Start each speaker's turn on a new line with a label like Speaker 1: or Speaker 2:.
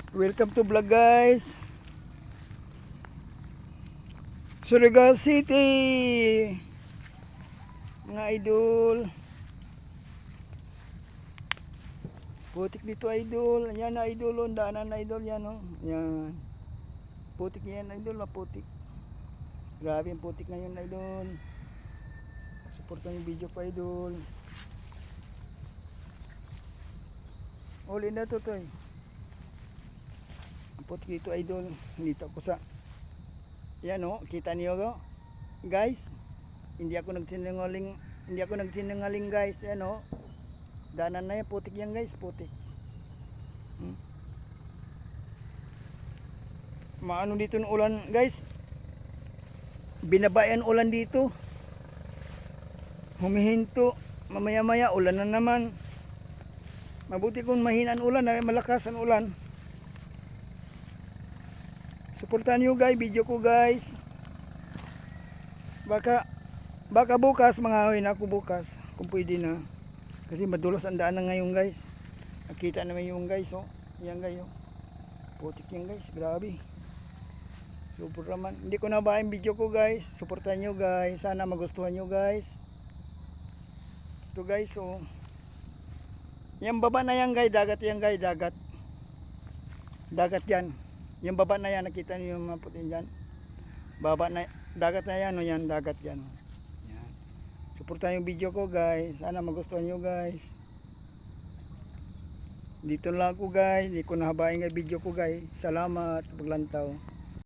Speaker 1: Welcome to vlog guys. Surigao City. Mga idol. Putik dito idol. Yan na idol, oh. Daanan na idol yan, oh. Yan. Putik yan idol, putik. Grabe yung putik ngayon idol. Suportan yung video pa idol. All in na to to. Putik dito idol. Dito ako sa yan, oh, kita niyo go guys. Hindi ako nagsinungaling guys. Yan, oh, danan na yan, putik yan guys, putik. Maano dito ng ulan guys, binabayan ulan dito, humihinto, mamaya maya ulan na naman. Mabuti kung mahinaan ulan, ay malakas ang ulan. Suportahan nyo guys, video ko guys. Baka bukas, mangawin ako bukas kung pwede na. Kasi madulas ang daan na ngayon guys. Nakita naman yung guys, oh. Yan guys, oh. Putik yan guys, grabe. Super naman. Hindi ko na ba yung video ko guys. Suportahan nyo guys. Sana magustuhan nyo guys. Ito guys, oh. Yan baba na yan guys, dagat yan guys, dagat. Dagat yan. Yung baba na yan, nakita niyo yung mga putin dyan. Baba na, dagat na yan, o yan, dagat yan. Yan. Suportahan yung video ko guys. Sana magustuhan nyo guys. Dito lang ako guys. Hindi ko nahabain ang video ko guys. Salamat, paglantaw.